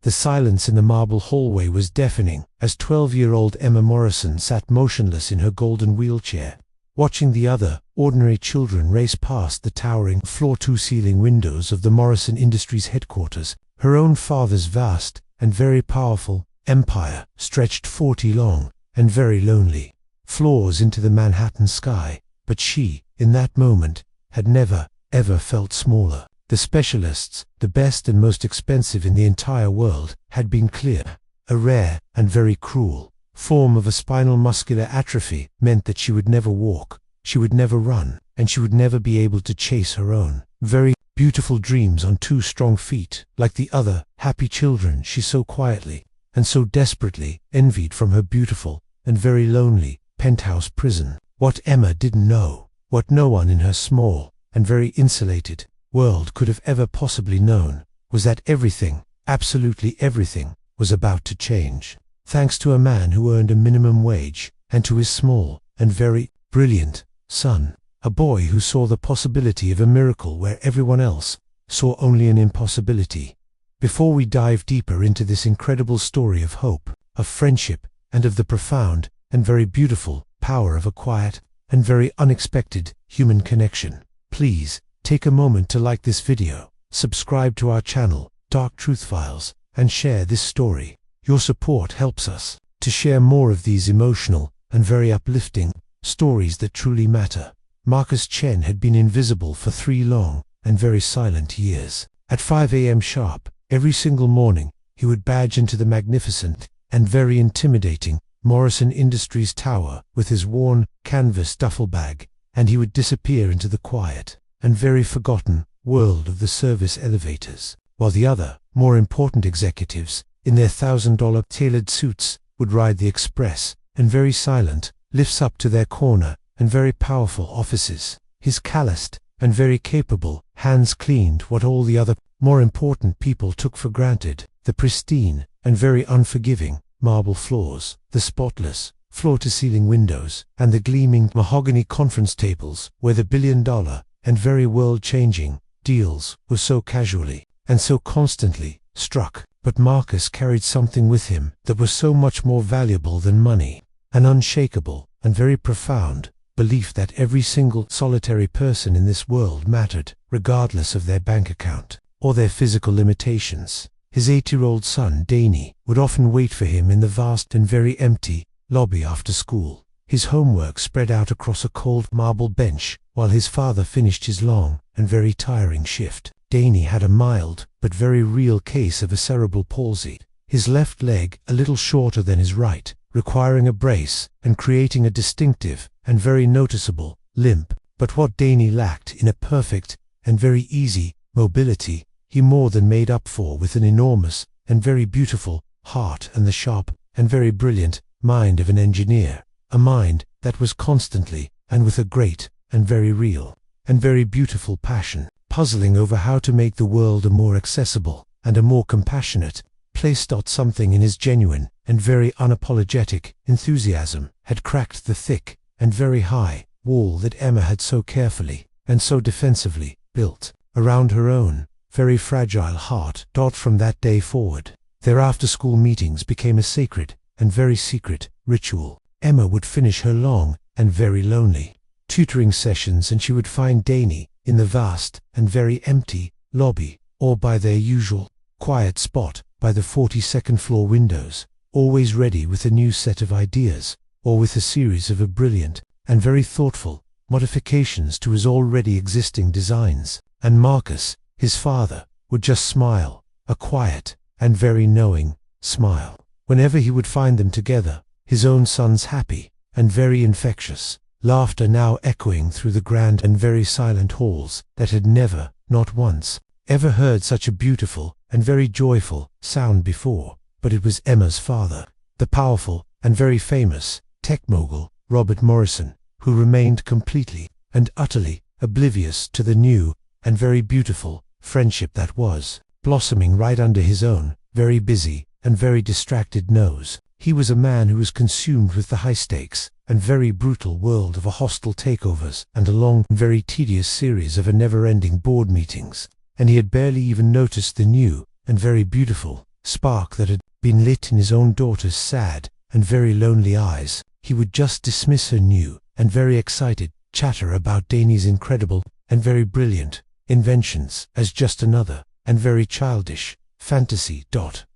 The silence in the marble hallway was deafening as 12-year-old Emma Morrison sat motionless in her golden wheelchair, watching the other ordinary children race past the towering floor-to-ceiling windows of the Morrison Industries headquarters. Her own father's vast and very powerful empire stretched 40 long and very lonely floors into the Manhattan sky, but she, in that moment, had never, ever felt smaller. The specialists, the best and most expensive in the entire world, had been clear. A rare and very cruel form of a spinal muscular atrophy meant that she would never walk, she would never run, and she would never be able to chase her own very beautiful dreams on 2 strong feet, like the other happy children she so quietly and so desperately envied from her beautiful and very lonely penthouse prison. What Emma didn't know, what no one in her small and very insulated world could have ever possibly known, was that everything, absolutely everything, was about to change. Thanks to a man who earned a minimum wage, and to his small and very brilliant son, a boy who saw the possibility of a miracle where everyone else saw only an impossibility. Before we dive deeper into this incredible story of hope, of friendship, and of the profound and very beautiful power of a quiet and very unexpected human connection, please take a moment to like this video, subscribe to our channel, Dark Truth Files, and share this story. Your support helps us to share more of these emotional and very uplifting stories that truly matter. Marcus Chen had been invisible for 3 long and very silent years. At 5 a.m. sharp, every single morning, he would badge into the magnificent and very intimidating Morrison Industries tower with his worn canvas duffel bag, and he would disappear into the quiet and very forgotten world of the service elevators, while the other, more important executives, in their $1,000 tailored suits, would ride the express and very silent lifts up to their corner and very powerful offices. His calloused and very capable hands cleaned what all the other more important people took for granted: the pristine and very unforgiving marble floors, the spotless floor-to-ceiling windows, and the gleaming mahogany conference tables where the billion-dollar and very world-changing deals were so casually and so constantly struck. But Marcus carried something with him that was so much more valuable than money, an unshakable and very profound belief that every single solitary person in this world mattered, regardless of their bank account or their physical limitations. His 8-year-old son, Dany, would often wait for him in the vast and very empty lobby after school, his homework spread out across a cold marble bench, while his father finished his long and very tiring shift. Dany had a mild but very real case of a cerebral palsy, his left leg a little shorter than his right, requiring a brace and creating a distinctive and very noticeable limp. But what Dany lacked in a perfect and very easy mobility, he more than made up for with an enormous and very beautiful heart and the sharp and very brilliant mind of an engineer, a mind that was constantly and with a great and very real and very beautiful passion, puzzling over how to make the world a more accessible and a more compassionate place. Something in his genuine and very unapologetic enthusiasm had cracked the thick and very high wall that Emma had so carefully and so defensively built around her own very fragile heart. From that day forward, their after-school meetings became a sacred and very secret ritual. Emma would finish her long and very lonely tutoring sessions, and she would find Dany in the vast and very empty lobby, or by their usual quiet spot by the 42nd floor windows, always ready with a new set of ideas, or with a series of brilliant and very thoughtful modifications to his already existing designs. And Marcus, his father, would just smile, a quiet and very knowing smile, whenever he would find them together, his own son's happy and very infectious laughter now echoing through the grand and very silent halls that had never, not once, ever heard such a beautiful and very joyful sound before. But it was Emma's father, the powerful and very famous tech mogul, Robert Morrison, who remained completely and utterly oblivious to the new and very beautiful friendship that was blossoming right under his own very busy and very distracted nose. He was a man who was consumed with the high-stakes and very brutal world of a hostile takeovers and a long, very tedious series of never-ending board meetings, and he had barely even noticed the new and very beautiful spark that had been lit in his own daughter's sad and very lonely eyes, he would just dismiss her new and very excited chatter about Dany's incredible and very brilliant inventions as just another and very childish fantasy.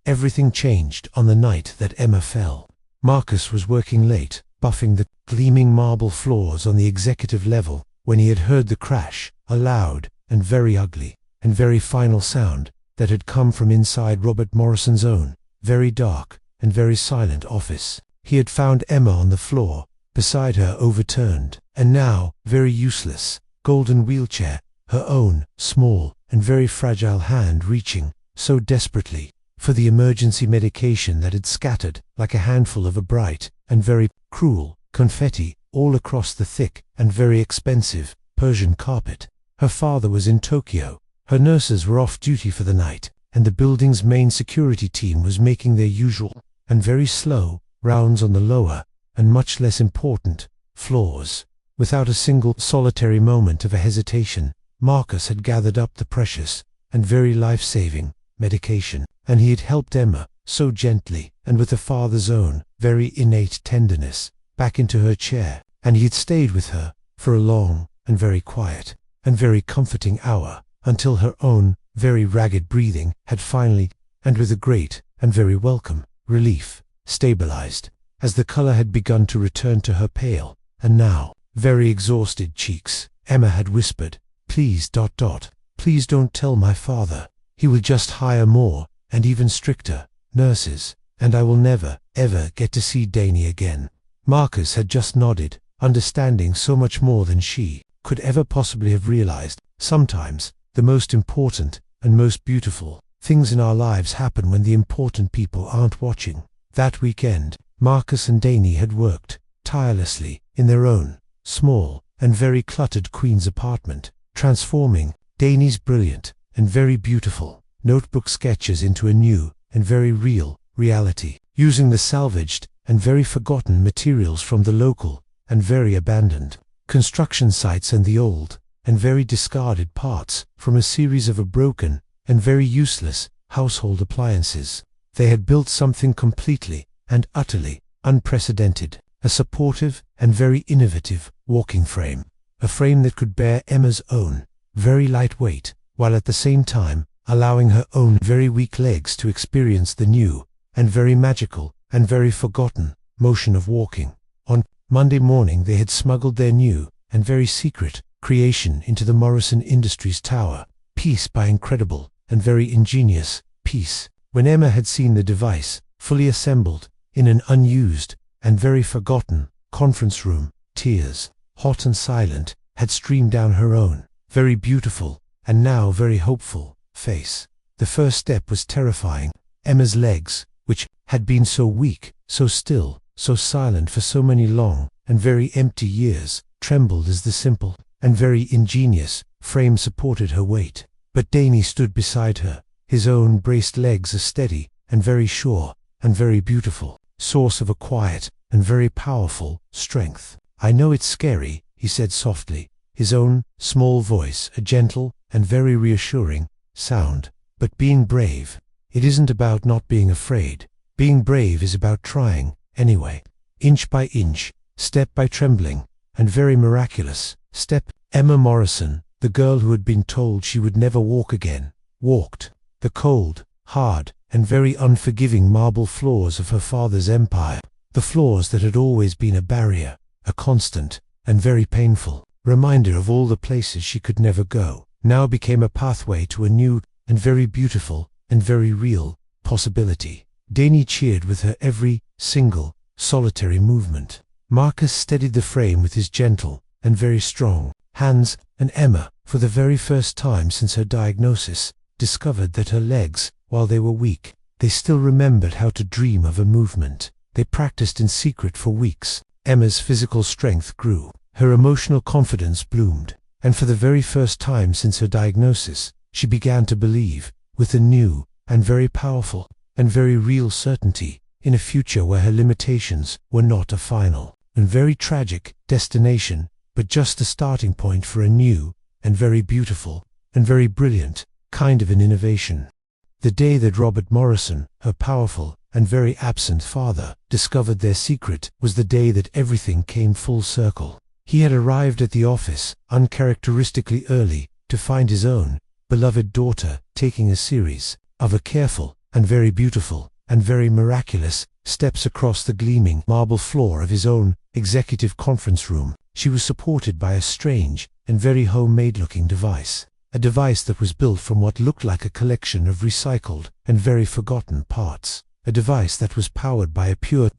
Everything changed on the night that Emma fell. Marcus was working late, buffing the gleaming marble floors on the executive level, when he had heard the crash, a loud and very ugly and very final sound that had come from inside Robert Morrison's own very dark and very silent office. He had found Emma on the floor, beside her overturned, and now very useless, golden wheelchair, her own small and very fragile hand reaching so desperately for the emergency medication that had scattered like a handful of a bright and very cruel confetti all across the thick and very expensive Persian carpet. Her father was in Tokyo, her nurses were off duty for the night, and the building's main security team was making their usual and very slow rounds on the lower and much less important floors. Without a single solitary moment of a hesitation, Marcus had gathered up the precious and very life-saving medication, and he had helped Emma so gently and with a father's own very innate tenderness back into her chair, and he had stayed with her for a long and very quiet and very comforting hour until her own very ragged breathing had finally, and with a great and very welcome relief, stabilized, as the color had begun to return to her pale and now very exhausted cheeks. Emma had whispered, "Please, please don't tell my father. He will just hire more and even stricter nurses, and I will never, ever get to see Dany again." Marcus had just nodded, understanding so much more than she could ever possibly have realized. Sometimes, the most important and most beautiful things in our lives happen when the important people aren't watching. That weekend, Marcus and Dany had worked tirelessly in their own small and very cluttered Queen's apartment, transforming Dany's brilliant and very beautiful notebook sketches into a new and very real reality, using the salvaged and very forgotten materials from the local and very abandoned construction sites and the old and very discarded parts from a series of broken and very useless household appliances. They had built something completely and utterly unprecedented, a supportive and very innovative walking frame, a frame that could bear Emma's own very light weight, while at the same time allowing her own very weak legs to experience the new and very magical and very forgotten motion of walking. On Monday morning they had smuggled their new and very secret creation into the Morrison Industries tower, piece by incredible and very ingenious piece. When Emma had seen the device fully assembled in an unused and very forgotten conference room, tears, hot and silent, had streamed down her own very beautiful and now very hopeful face. The first step was terrifying. Emma's legs, which had been so weak, so still, so silent for so many long and very empty years, trembled as the simple and very ingenious frame supported her weight. But Dany stood beside her, his own braced legs a steady and very sure and very beautiful source of a quiet and very powerful strength. "I know it's scary," he said softly, his own small voice a gentle and very reassuring sound, "but being brave, it isn't about not being afraid. Being brave is about trying anyway, inch by inch, step by trembling and very miraculous step." Emma Morrison, the girl who had been told she would never walk again, walked the cold, hard and very unforgiving marble floors of her father's empire, the floors that had always been a barrier, a constant and very painful reminder of all the places she could never go, now became a pathway to a new and very beautiful and very real possibility. Dany cheered with her every single solitary movement. Marcus steadied the frame with his gentle and very strong hands, and Emma, for the very first time since her diagnosis, discovered that her legs, while they were weak, they still remembered how to dream of a movement. They practiced in secret for weeks. Emma's physical strength grew, her emotional confidence bloomed, and for the very first time since her diagnosis, she began to believe, with a new and very powerful and very real certainty, in a future where her limitations were not a final and very tragic destination, but just a starting point for a new and very beautiful and very brilliant kind of an innovation. The day that Robert Morrison, her powerful and very absent father, discovered their secret was the day that everything came full circle. He had arrived at the office uncharacteristically early to find his own beloved daughter taking a series of a careful and very beautiful and very miraculous steps across the gleaming marble floor of his own executive conference room. She was supported by a strange and very homemade-looking device, a device that was built from what looked like a collection of recycled and very forgotten parts, a device that was powered by a pure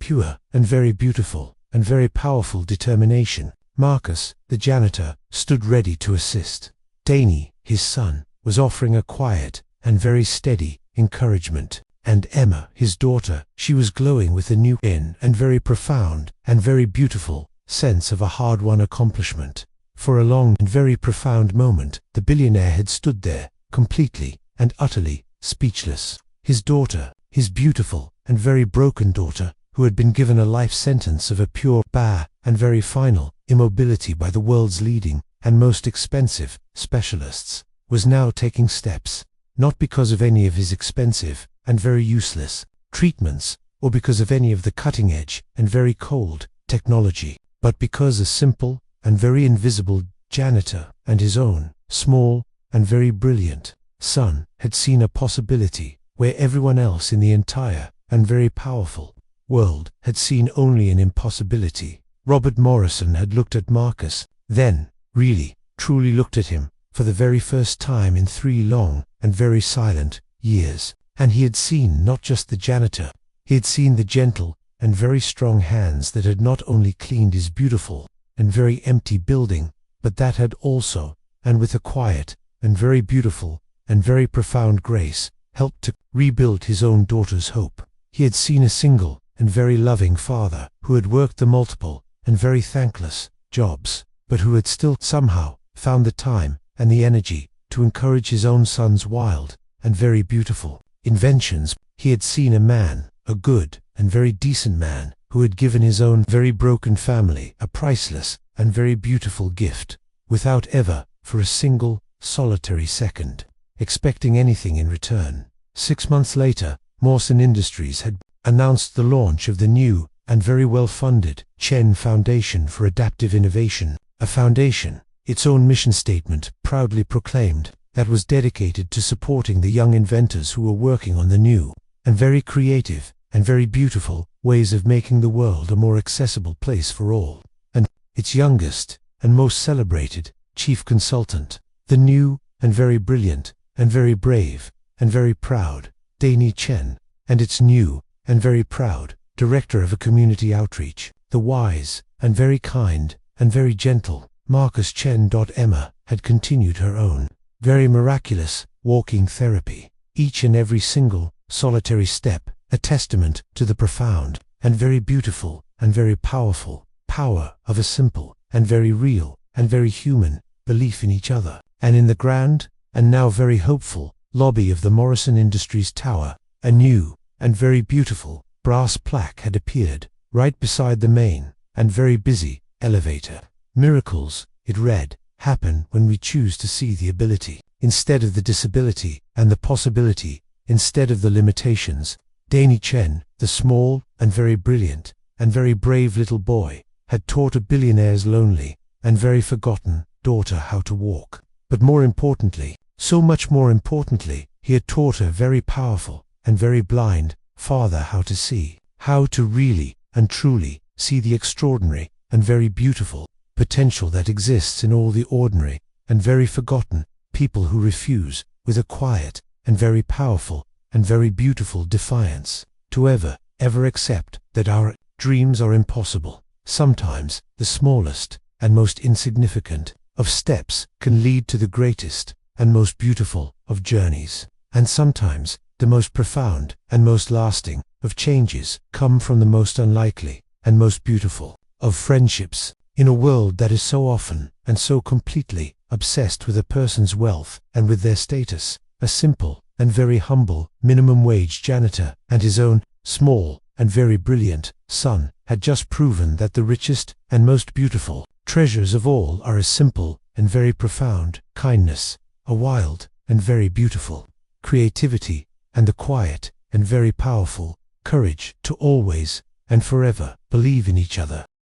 and very beautiful and very powerful determination. Marcus, the janitor, stood ready to assist. Dany, his son, was offering a quiet and very steady encouragement. And Emma, his daughter, she was glowing with a new and very profound and very beautiful sense of a hard-won accomplishment. For a long and very profound moment, the billionaire had stood there, completely and utterly speechless. His daughter, his beautiful and very broken daughter, who had been given a life sentence of a pure, and very final immobility by the world's leading and most expensive specialists, was now taking steps, not because of any of his expensive and very useless treatments, or because of any of the cutting-edge and very cold technology, but because a simple and very invisible janitor and his own small and very brilliant son had seen a possibility where everyone else in the entire and very powerful world had seen only an impossibility. Robert Morrison had looked at Marcus, then, really, truly looked at him, for the very first time in 3 long and very silent years. And he had seen not just the janitor, he had seen the gentle and very strong hands that had not only cleaned his beautiful and very empty building, but that had also, and with a quiet and very beautiful and very profound grace, helped to rebuild his own daughter's hope. He had seen a single and very loving father who had worked the multiple and very thankless jobs, but who had still somehow found the time and the energy to encourage his own son's wild and very beautiful inventions. He had seen a man, a good and very decent man, who had given his own very broken family a priceless and very beautiful gift, without ever, for a single, solitary second, expecting anything in return. 6 months later, Morrison Industries had announced the launch of the new and very well-funded Chen Foundation for Adaptive Innovation, a foundation, its own mission statement proudly proclaimed, that was dedicated to supporting the young inventors who were working on the new and very creative and very beautiful ways of making the world a more accessible place for all. And its youngest and most celebrated chief consultant, the new and very brilliant and very brave and very proud Dany Chen, and its new and very proud director of a community outreach, the wise and very kind and very gentle Marcus Chen. Emma had continued her own very miraculous walking therapy, each and every single solitary step a testament to the profound and very beautiful and very powerful power of a simple and very real and very human belief in each other. And in the grand and now very hopeful lobby of the Morrison Industries Tower, a new and very beautiful brass plaque had appeared right beside the main and very busy elevator. Miracles, it read, happen when we choose to see the ability instead of the disability, and the possibility instead of the limitations. Dany Chen, the small and very brilliant and very brave little boy, had taught a billionaire's lonely and very forgotten daughter how to walk. But more importantly, so much more importantly, he had taught her very powerful and very blind father how to see, how to really and truly see the extraordinary and very beautiful potential that exists in all the ordinary and very forgotten people who refuse, with a quiet and very powerful and very beautiful defiance, to ever accept that our dreams are impossible. Sometimes the smallest and most insignificant of steps can lead to the greatest and most beautiful of journeys, and sometimes the most profound and most lasting of changes come from the most unlikely and most beautiful of friendships. In a world that is so often and so completely obsessed with a person's wealth and with their status, a simple and very humble minimum wage janitor and his own small and very brilliant son had just proven that the richest and most beautiful treasures of all are a simple and very profound kindness, a wild and very beautiful creativity, and the quiet and very powerful courage to always and forever believe in each other.